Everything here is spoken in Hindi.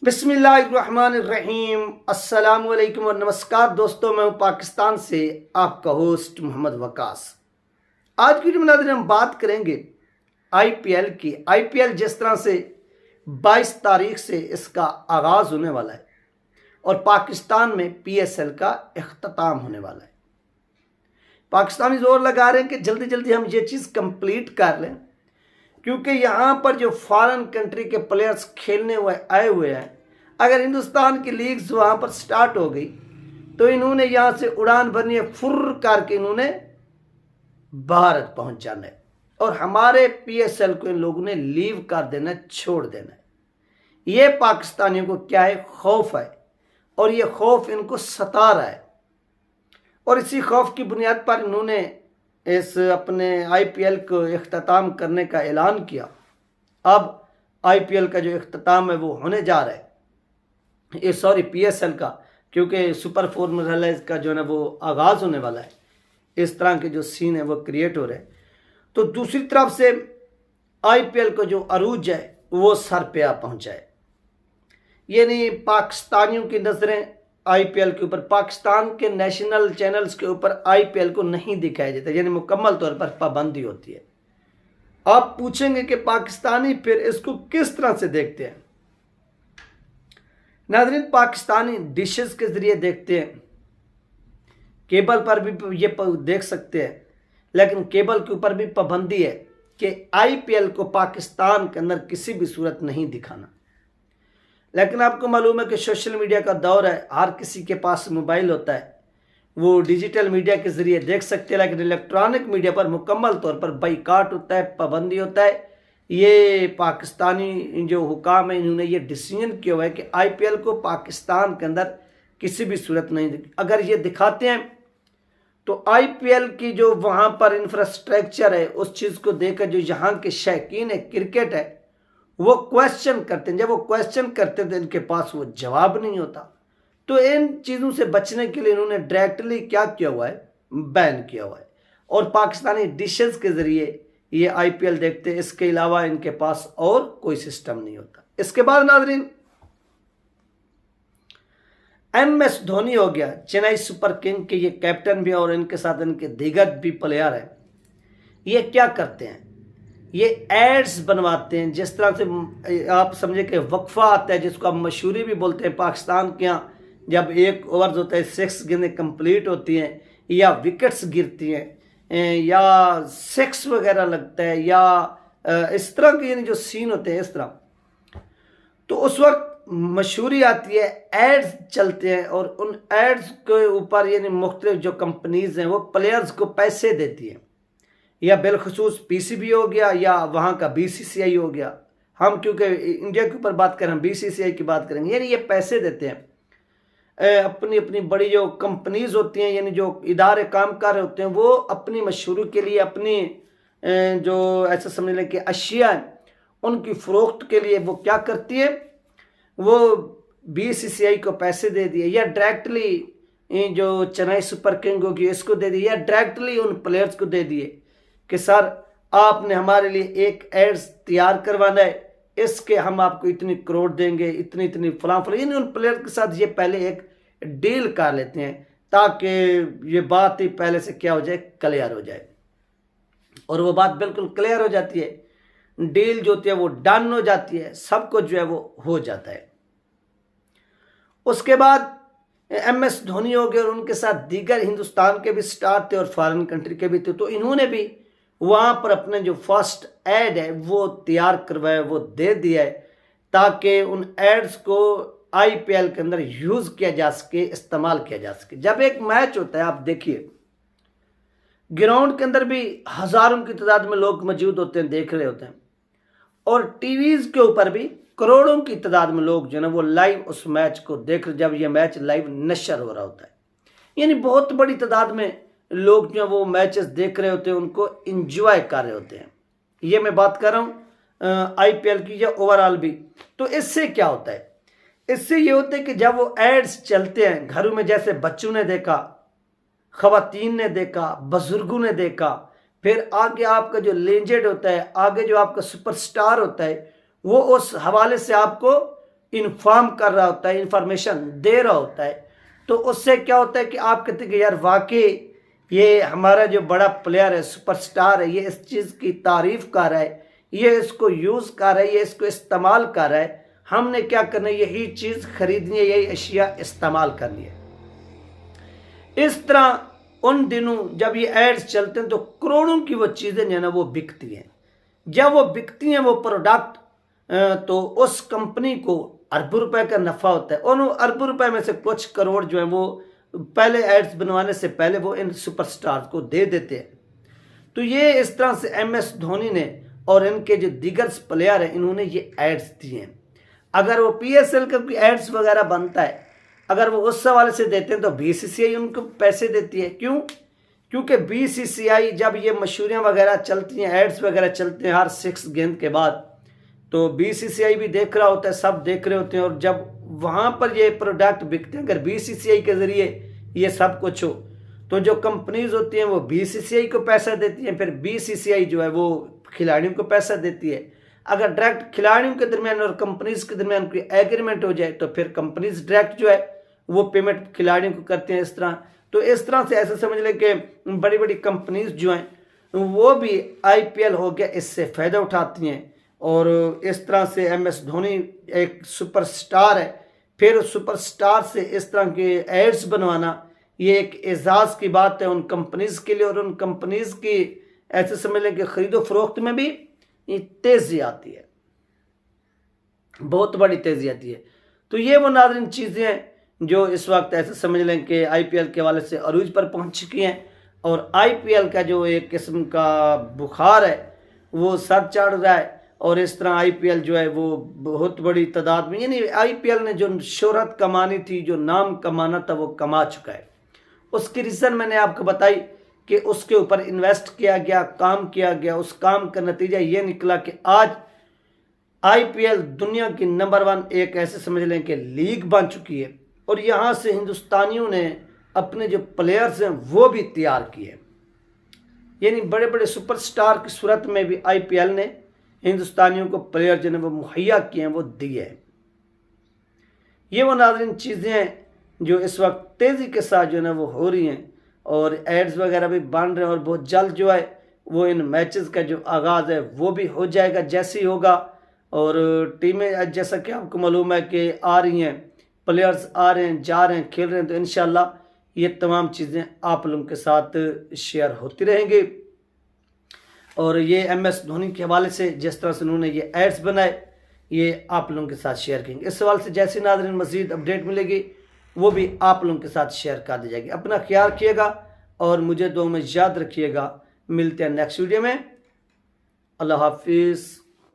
बिस्मिल्लाहिर्रहमानिर्रहीम। अस्सलाम वालेकुम और नमस्कार दोस्तों, मैं हूँ पाकिस्तान से आपका होस्ट मोहम्मद वकास। आज की वीडियो में हम बात करेंगे आईपीएल की। आईपीएल जिस तरह से 22 तारीख से इसका आगाज़ होने वाला है और पाकिस्तान में पीएसएल का इख्तिताम होने वाला है। पाकिस्तानी जोर लगा रहे हैं कि जल्दी जल्दी हम ये चीज़ कंप्लीट कर लें, क्योंकि यहाँ पर जो फॉरेन कंट्री के प्लेयर्स खेलने हुए आए हुए हैं, अगर हिंदुस्तान की लीग्स वहाँ पर स्टार्ट हो गई तो इन्होंने यहाँ से उड़ान भरनी है, फुर्र करके इन्होंने भारत पहुँच जाना है और हमारे पीएसएल को इन लोगों ने लीव कर देना, छोड़ देना है। ये पाकिस्तानियों को क्या है, खौफ है और ये खौफ इनको सता रहा है और इसी खौफ की बुनियाद पर इन्होंने इस अपने आईपीएल को इख्तिताम करने का ऐलान किया। अब आईपीएल का जो इख्तिताम है वो होने जा रहा है, पीएसएल का, क्योंकि सुपर 4 मरहला का जो है ना वो आगाज़ होने वाला है। इस तरह के जो सीन है वो क्रिएट हो रहे हैं। तो दूसरी तरफ से आईपीएल का जो अरूज है वो सर पे आ पहुँचा है। यानी पाकिस्तानियों की नज़रें आईपीएल के ऊपर, पाकिस्तान के नेशनल चैनल्स के ऊपर आईपीएल को नहीं दिखाया जाता, यानी मुकम्मल तौर पर पाबंदी होती है। आप पूछेंगे कि पाकिस्तानी फिर इसको किस तरह से देखते हैं। नाज़रीन, पाकिस्तानी डिशेस के ज़रिए देखते हैं, केबल पर भी ये देख सकते हैं, लेकिन केबल के ऊपर भी पाबंदी है कि आईपीएल को पाकिस्तान के अंदर किसी भी सूरत नहीं दिखाना। लेकिन आपको मालूम है कि सोशल मीडिया का दौर है, हर किसी के पास मोबाइल होता है, वो डिजिटल मीडिया के ज़रिए देख सकते हैं। लेकिन इलेक्ट्रॉनिक मीडिया पर मुकम्मल तौर पर बाइकाट होता है, पाबंदी होता है। ये पाकिस्तानी जो हुकाम है इन्होंने ये डिसीजन किया हुआ है कि आईपीएल को पाकिस्तान के अंदर किसी भी सूरत नहीं, अगर ये दिखाते हैं तो आईपीएल की जो वहाँ पर इंफ्रास्ट्रक्चर है उस चीज़ को देखकर जो यहाँ के शौकीन है क्रिकेट है वो क्वेश्चन करते हैं। जब वो क्वेश्चन करते हैं तो इनके पास वो जवाब नहीं होता। तो इन चीज़ों से बचने के लिए इन्होंने डायरेक्टली क्या किया हुआ है, बैन किया हुआ है और पाकिस्तानी डिशेस के ज़रिए ये आईपीएल देखते हैं। इसके अलावा इनके पास और कोई सिस्टम नहीं होता। इसके बाद नाज़रीन, एमएस धोनी हो गया, चेन्नई सुपर किंग के ये कैप्टन भी और इनके साथ इनके दीगर भी प्लेयर हैं। ये क्या करते हैं, ये एड्स बनवाते हैं। जिस तरह से आप समझे कि वक्फा आता है जिसको आप मशहूरी भी बोलते हैं पाकिस्तान के यहाँ, जब एक ओवर्स होता है 6 गेंदें कंप्लीट होती हैं या विकेट्स गिरती हैं या 6 वगैरह लगता है या इस तरह के यानी जो सीन होते हैं इस तरह, तो उस वक्त मशहूरी आती है, एड्स चलते हैं और उन एड्स के ऊपर यानी मुख्तलिफ जो कंपनीज हैं वो प्लेयर्स को पैसे देती हैं, या बिलखसूस पीसीबी हो गया या वहाँ का बीसीसीआई हो गया। हम क्योंकि इंडिया के ऊपर बात करें, हम बीसीसीआई की बात करेंगे। यानी ये पैसे देते हैं अपनी अपनी बड़ी जो कंपनीज होती हैं, यानी जो इदारे काम कर रहे होते हैं, वो अपनी मशहूरी के लिए अपनी जो ऐसा समझ लें कि अशिया उनकी फ़रोख्त के लिए वो क्या करती है, वो बीसीसीआई को पैसे दे दिए या डायरेक्टली जो चेन्नई सुपर किंग होगी इसको दे दिए या डायरेक्टली उन प्लेयर्स को दे दिए कि सर आपने हमारे लिए एक एड्स तैयार करवाना है, इसके हम आपको इतनी करोड़ देंगे, इतनी इतनी फलां फलां। यानी उन प्लेयर के साथ ये पहले एक डील कर लेते हैं ताकि ये बात ही पहले से क्या हो जाए, क्लियर हो जाए। और वो बात बिल्कुल क्लियर हो जाती है, डील जो होती है वो डन हो जाती है, सब कुछ जो है वो हो जाता है। उसके बाद एमएस धोनी हो गए और उनके साथ दीगर हिंदुस्तान के भी स्टार थे और फॉरेन कंट्री के भी थे, तो इन्होंने भी वहाँ पर अपने जो फर्स्ट एड है वो तैयार करवाया, वो दे दिया है ताकि उन एड्स को आईपीएल के अंदर यूज़ किया जा सके, इस्तेमाल किया जा सके। जब एक मैच होता है, आप देखिए ग्राउंड के अंदर भी हज़ारों की तादाद में लोग मौजूद होते हैं, देख रहे होते हैं, और टीवीज़ के ऊपर भी करोड़ों की तादाद में लोग जो है ना वो लाइव उस मैच को देख रहे, जब ये मैच लाइव नशर हो रहा होता है। यानी बहुत बड़ी तादाद में लोग जो वो मैचेस देख रहे होते हैं, उनको एंजॉय कर रहे होते हैं। ये मैं बात कर रहा हूँ आईपीएल की या ओवरऑल भी। तो इससे क्या होता है, इससे ये होता है कि जब वो एड्स चलते हैं घरों में, जैसे बच्चों ने देखा, ख़वातीन ने देखा, बुजुर्गों ने देखा, फिर आगे आपका जो लेजेंड होता है, आगे जो आपका सुपरस्टार होता है, वो उस हवाले से आपको इन्फॉर्म कर रहा होता है, इंफॉर्मेशन दे रहा होता है, तो उससे क्या होता है कि आप कहते हैं कि यार वाकई ये हमारा जो बड़ा प्लेयर है, सुपरस्टार है, ये इस चीज़ की तारीफ कर रहा है, ये इसको यूज़ कर रहा है, ये इसको इस्तेमाल कर रहा है, हमने क्या करना है, यही चीज़ खरीदनी है, यही अशिया इस्तेमाल करनी है। इस तरह उन दिनों जब ये एड्स चलते हैं तो करोड़ों की वो चीज़ें जो है ना वो बिकती हैं। जब वो बिकती हैं वो प्रोडक्ट, तो उस कंपनी को अरबों रुपए का नफ़ा होता है, और उन अरबों रुपए में से कुछ करोड़ जो है वो पहले एड्स बनवाने से पहले वो इन सुपरस्टार्स को दे देते हैं। तो ये इस तरह से MS धोनी ने और इनके जो दीगर प्लेयर हैं इन्होंने ये एड्स दिए हैं। अगर वो PSL का कोई एड्स वगैरह बनता है, अगर वो उस हवाले से देते हैं तो BCCI उनको पैसे देती है। क्यों? क्योंकि BCCI जब ये मशहूरियाँ वगैरह चलती हैं, एड्स वगैरह चलते हैं हर 6 गेंद के बाद, तो BCCI भी देख रहा होता है, सब देख रहे होते हैं, और जब वहाँ पर ये प्रोडक्ट बिकते हैं, अगर BCCI के ज़रिए ये सब कुछ हो तो जो कंपनीज होती हैं वो BCCI को पैसा देती हैं, फिर BCCI जो है वो खिलाड़ियों को पैसा देती है। अगर डायरेक्ट खिलाड़ियों के दरमियान और कंपनीज के दरमियान कोई एग्रीमेंट हो जाए तो फिर कंपनीज डायरेक्ट जो है वो पेमेंट खिलाड़ियों को करते हैं। इस तरह तो इस तरह से ऐसे समझ लें कि बड़ी बड़ी कंपनीज जो हैं वो भी IPL हो गया इससे फ़ायदा उठाती हैं, और इस तरह से MS धोनी एक सुपरस्टार है, फिर उस सुपरस्टार से इस तरह के एड्स बनवाना ये एक एजाज़ की बात है उन कंपनीज के लिए, और उन कंपनीज की ऐसे समझ लें कि खरीदो फरोख्त में भी तेज़ी आती है, बहुत बड़ी तेज़ी आती है। तो ये वो नाज़रीन चीज़ें हैं जो इस वक्त ऐसे समझ लें कि IPL के हवाले से अरूज पर पहुंच चुकी हैं, और IPL का जो एक किस्म का बुखार है वो सर चढ़ रहा है, और इस तरह IPL जो है वो बहुत बड़ी तादाद में, यानी IPL ने जो शोहरत कमानी थी, जो नाम कमाना था, वो कमा चुका है। उसकी रीज़न मैंने आपको बताई कि उसके ऊपर इन्वेस्ट किया गया, काम किया गया, उस काम का नतीजा ये निकला कि आज IPL दुनिया की नंबर 1 एक ऐसे समझ लें कि लीग बन चुकी है, और यहाँ से हिंदुस्तानियों ने अपने जो प्लेयर्स हैं वो भी तैयार किए, यानी बड़े बड़े सुपरस्टार की सूरत में भी IPL ने हिंदुस्तानियों को प्लेयर जो है वो मुहैया किए हैं, वो दिए हैं। ये वो नाज़रीन चीज़ें हैं जो इस वक्त तेज़ी के साथ जो है ना वो हो रही हैं, और एड्स वगैरह भी बन रहे हैं, और बहुत जल्द जो है वो इन मैचेस का जो आगाज़ है वो भी हो जाएगा जैसे ही होगा। और टीमें जैसा कि आपको मालूम है कि आ रही हैं, प्लेयर्स आ रहे हैं, जा रहे हैं, खेल रहे हैं, तो इंशाल्लाह ये तमाम चीज़ें आप लोगों के साथ शेयर होती रहेंगी। और ये MS धोनी के हवाले से जिस तरह से उन्होंने ये एड्स बनाए ये आप लोगों के साथ शेयर करेंगे। इस सवाल से जैसे नाज़रीन मज़ीद अपडेट मिलेगी वो भी आप लोगों के साथ शेयर कर दी जाएगी। अपना ख्याल रखिएगा और मुझे दुआ में याद रखिएगा। मिलते हैं नेक्स्ट वीडियो में। अल्लाह हाफिज़।